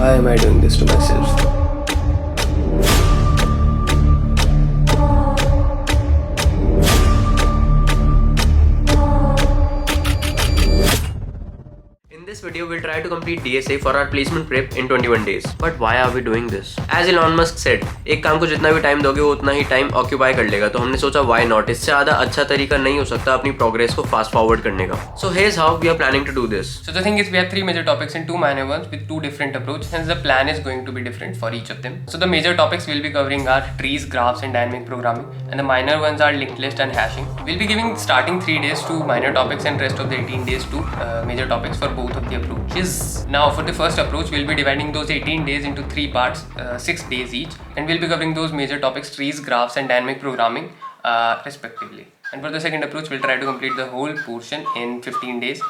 Why am I doing this to myself? In this video, we'll try to complete DSA for our placement prep in 21 days. But why are we doing this? As Elon Musk said, एक काम को जितना भी time दोगे वो उतना ही time occupy कर लेगा. तो हमने सोचा why not? इससे ज़्यादा अच्छा तरीका नहीं हो सकता अपनी प्रोग्रेस को फास्ट फॉरवर्ड करने का. So here's how we are planning to do this. So the thing is, we have 3 major topics and 2 minor ones with 2 different approaches. Hence the plan is going to be different for each of them. So the major topics we'll be covering are trees, graphs, and dynamic programming, and the minor ones are linked list and hashing. We'll be giving starting 3 days to minor topics and rest of the 18 days to major topics for both of the approaches. Now for the first approach, we'll be dividing those 18 days into 3 parts, 6 days each, and we'll be covering those major topics, trees, graphs, and dynamic programming respectively. And for the second approach, we'll try to complete the whole portion in 15 days,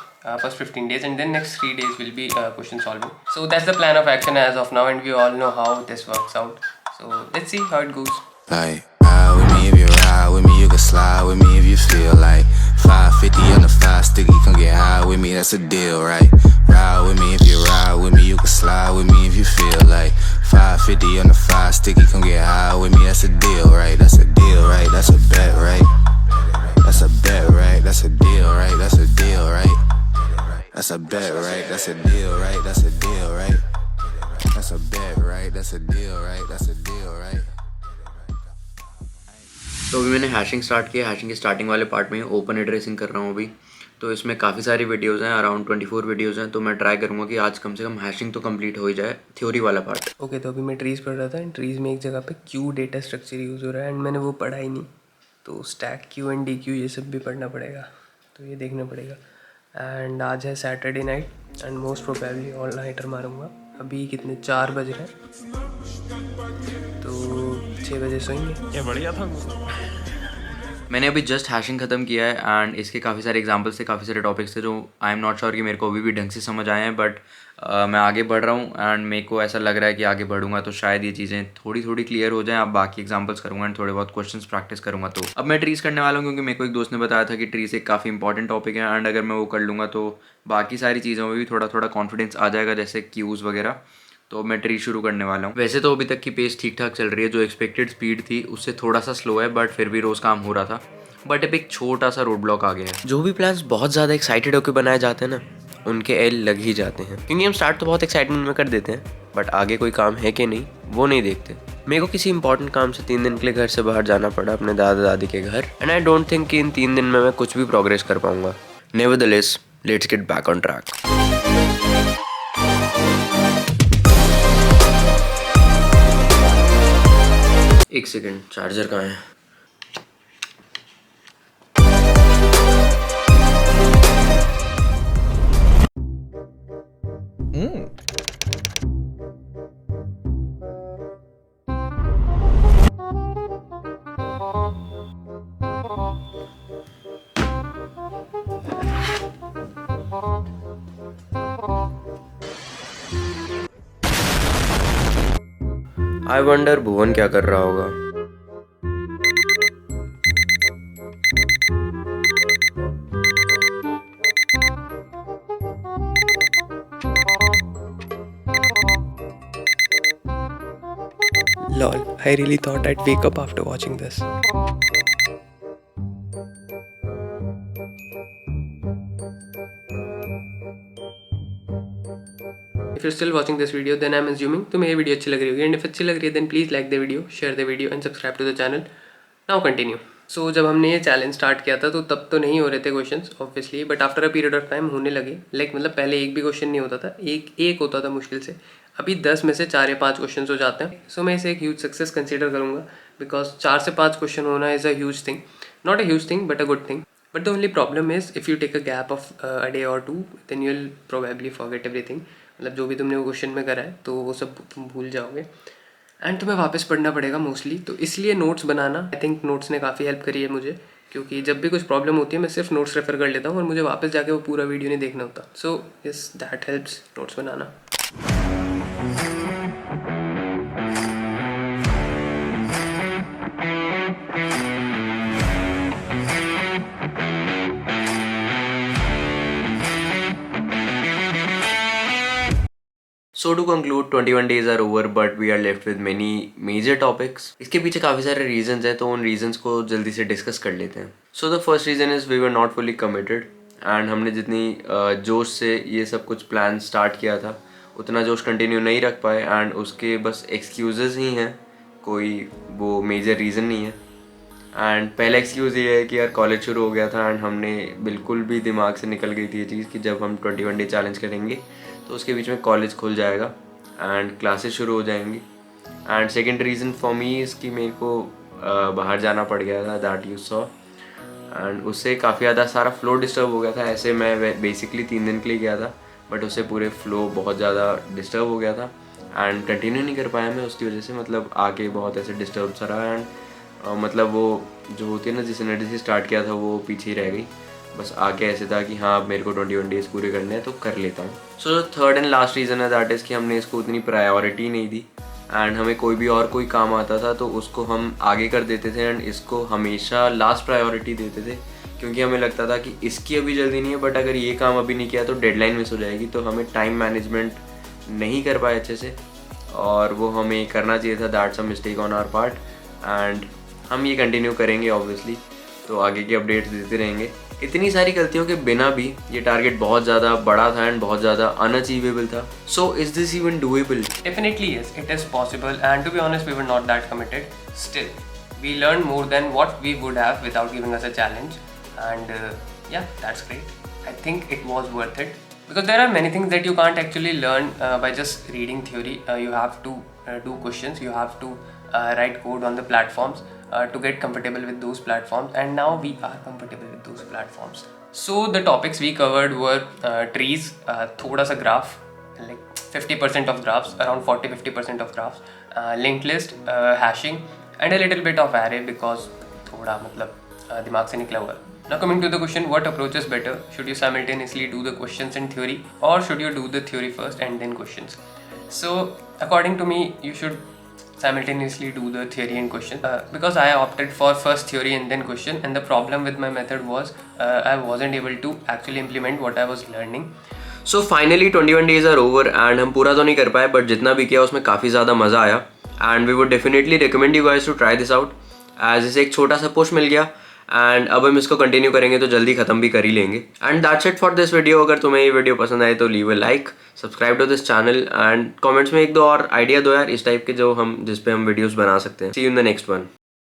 first 15 days, and then next 3 days will be question solving. So that's the plan of action as of now, and we all know how this works out. So let's see how it goes. Like, ride with me if you ride with me, you can slide with me if you feel like 550 on the 5 sticky, come get high with me, that's a deal, right? Ride with me if you ride with me, you can slide with me if you feel like 550 on the 5 sticky, come get high with me, that's a deal, right? That's a deal, right? That's a bet, right? That's a bet, right? That's a deal, right? That's a deal, right? That's a bet, right? That's a deal, right? That's a deal, right? That's a bet, right? That's a deal, right? That's a deal, right? तो अभी मैंने hashing start किया. Hashing के starting वाले part में open addressing कर रहा हूँ अभी. तो इसमें काफ़ी सारी वीडियोज़ हैं, अराउंड 24 वीडियोज़ हैं. तो मैं ट्राई करूँगा कि आज कम से कम हैशिंग तो कंप्लीट हो ही जाए, थ्योरी वाला पार्ट. ओके, तो अभी मैं ट्रीज़ पढ़ रहा था एंड ट्रीज़ में एक जगह पे क्यू डेटा स्ट्रक्चर यूज़ हो रहा है एंड मैंने वो पढ़ा ही नहीं. तो stack queue and D Q ये सब भी पढ़ना पड़ेगा, तो ये देखना पड़ेगा. एंड आज है Saturday night and most probably all nighter मारूँगा. अभी कितने 4 बज रहे हैं, तो 6 बजे सोएंगे. क्या बढ़िया था. मैंने अभी जस्ट हैशिंग ख़त्म किया है एंड इसके काफ़ी सारे एग्जांपल्स थे, काफ़ी सारे टॉपिक्स थे जो आई एम नॉट श्योर कि मेरे को अभी भी ढंग से समझ आए हैं. बट मैं आगे बढ़ रहा हूँ एंड मेरे को ऐसा लग रहा है कि आगे बढ़ूंगा तो शायद ये चीज़ें थोड़ी थोड़ी क्लियर हो जाएं. अब बाकी एग्जांपल्स करूँगा एंड थोड़े बहुत क्वेश्चंस प्रैक्टिस करूँगा. तो अब मैं ट्रीज़ करने वाला हूँ क्योंकि मेरे को एक दोस्त ने बताया था कि ट्रीज़ एक काफ़ी इंपॉर्टेंट टॉपिक है एंड अगर मैं वो कर लूँगा तो बाकी सारी चीज़ों में भी थोड़ा थोड़ा कॉन्फिडेंस आ जाएगा, जैसे क्यूज़ वगैरह. तो मैं ट्री शुरू करने वाला हूँ. वैसे तो अभी तक की पेस ठीक ठाक चल रही है, जो एक्सपेक्टेड स्पीड थी उससे थोड़ा सा स्लो है, बट फिर भी रोज़ काम हो रहा था. बट अब एक छोटा सा रोड ब्लॉक आ गया है. जो भी प्लान्स बहुत ज़्यादा एक्साइटेड होकर बनाए जाते हैं ना, उनके एल लग ही जाते हैं. क्योंकि हम स्टार्ट तो बहुत एक्साइटमेंट में कर देते हैं, बट आगे कोई काम है कि नहीं वो नहीं देखते. मेरे को किसी इंपॉर्टेंट काम से 3 दिन के लिए घर से बाहर जाना पड़ा, अपने दादा दादी के घर. एंड आई डोंट थिंक कि इन 3 दिन में मैं कुछ भी प्रोग्रेस कर पाऊंगा. Nevertheless, let's get back on track. एक सेकेंड, चार्जर कहाँ है? आई वंडर भुवन क्या कर रहा होगा. Lol, I really thought I'd wake up after watching this. If you're still watching this video, then I'm assuming तुम्हें ये वीडियो अच्छी लग रही होगी. एंड इफ अच्छी लग रही है then please like the video, share the video and subscribe to the channel. Now continue. So जब हमने ये चैलेंज स्टार्ट किया था तो तब तो नहीं हो रहे थे questions obviously, but after a period of time होने लगे. लाइक मतलब पहले एक भी क्वेश्चन नहीं होता था, एक होता था मुश्किल से. अभी 10 में से 4 या 5 क्वेश्चन हो जाते हैं. सो मैं इसे एक ह्यूज सक्सेस कंसिडर करूँगा, बिकॉज 4 से 5 क्वेश्चन होना is a huge thing. Not a huge thing but a good thing. But the only problem is if you take a gap of a day और 2 then you will probably forget everything. मतलब जो भी तुमने वो question में करा है तो वो सब तुम भूल जाओगे एंड तुम्हें वापस पढ़ना पड़ेगा मोस्टली. तो इसलिए notes banana, I think notes ने काफ़ी हेल्प करी है मुझे, क्योंकि जब भी कुछ प्रॉब्लम होती है मैं सिर्फ नोट्स रेफर कर लेता हूँ और मुझे वापस जाके वो पूरा वीडियो नहीं देखना होता. So yes, that helps notes banana. So to conclude, 21 days are over but we are left with many major topics. इसके पीछे काफ़ी सारे reasons हैं, तो उन reasons को जल्दी से discuss कर लेते हैं. So the first reason is we were not fully committed and हमने जितनी जोश से ये सब कुछ plan start किया था उतना जोश continue नहीं रख पाए and उसके बस excuses ही हैं, कोई वो major reason नहीं है. एंड पहला एक्सक्यूज़ ये है कि यार कॉलेज शुरू हो गया था एंड हमने बिल्कुल भी दिमाग से निकल गई थी ये चीज़ कि जब हम 21 डे चैलेंज करेंगे तो उसके बीच में कॉलेज खुल जाएगा एंड क्लासेस शुरू हो जाएंगी. And second reason for me is कि मेरे को बाहर जाना पड़ गया था, दैट यू सॉ, एंड उससे काफ़ी ज़्यादा सारा फ्लो डिस्टर्ब हो गया था. ऐसे मैं बेसिकली 3 दिन के लिए गया था बट उससे पूरे फ्लो बहुत ज़्यादा डिस्टर्ब हो गया था एंड कंटिन्यू नहीं कर पाया मैं उसकी वजह से. मतलब आगे बहुत ऐसे डिस्टर्ब सा रहा एंड मतलब वो जो होती है ना जिस एनर्जी से स्टार्ट किया था वो पीछे ही रह गई. बस आगे ऐसे था कि हाँ अब मेरे को 21 डेज़ पूरे करने हैं तो कर लेता हूँ. So third and last reason है दैट इज़ कि हमने इसको उतनी प्रायोरिटी नहीं दी एंड हमें कोई काम आता था तो उसको हम आगे कर देते थे एंड इसको हमेशा लास्ट प्रायोरिटी देते थे क्योंकि हमें लगता था कि इसकी अभी जल्दी नहीं है बट अगर ये काम अभी नहीं किया तो डेडलाइन मिस हो जाएगी. तो हमें टाइम मैनेजमेंट नहीं कर पाए अच्छे से और वो हमें करना चाहिए था. That's a mistake on our part and हम ये कंटिन्यू करेंगे ऑब्वियसली, तो आगे की अपडेट्स देते रहेंगे. इतनी सारी गलतियों के बिना भी ये टारगेट बहुत ज़्यादा बड़ा था एंड बहुत ज़्यादा अनअचीवेबल था. So is this even doable? Definitely yes, it is possible, and to be honest we were not that committed. Still, we learned more than what we would have without giving us a challenge, and yeah, that's great. I think it was worth it because there are many things that you can't actually learn by just reading theory. You have to do questions, you have to write code on the platforms to get comfortable with those platforms, and now we are comfortable with those platforms. So the topics we covered were trees, thoda sa graph, like 50% of graphs, around 40-50% of graphs, linked list, hashing, and a little bit of array because thoda matlab dimag se nikla hua. Now coming to the question, what approach is better? Should you simultaneously do the questions and theory, or should you do the theory first and then questions? So according to me, you should simultaneously do the theory and question because I opted for first theory and then question, and the problem with my method was I wasn't able to actually implement what I was learning. So finally 21 days are over and हम पूरा तो नहीं कर पाए but जितना भी किया उसमें काफ़ी ज़्यादा मज़ा आया and we would definitely recommend you guys to try this out as इसे एक छोटा सा पुश मिल गया एंड अब हम इसको कंटिन्यू करेंगे तो जल्दी ख़त्म भी कर ही लेंगे. And that's it for this video. अगर तुम्हें ये वीडियो पसंद आए तो leave a like, subscribe to this channel and comments में 1-2 और आइडिया दो यार इस टाइप के जो हम जिस पे हम वीडियोस बना सकते हैं. See you in the next one.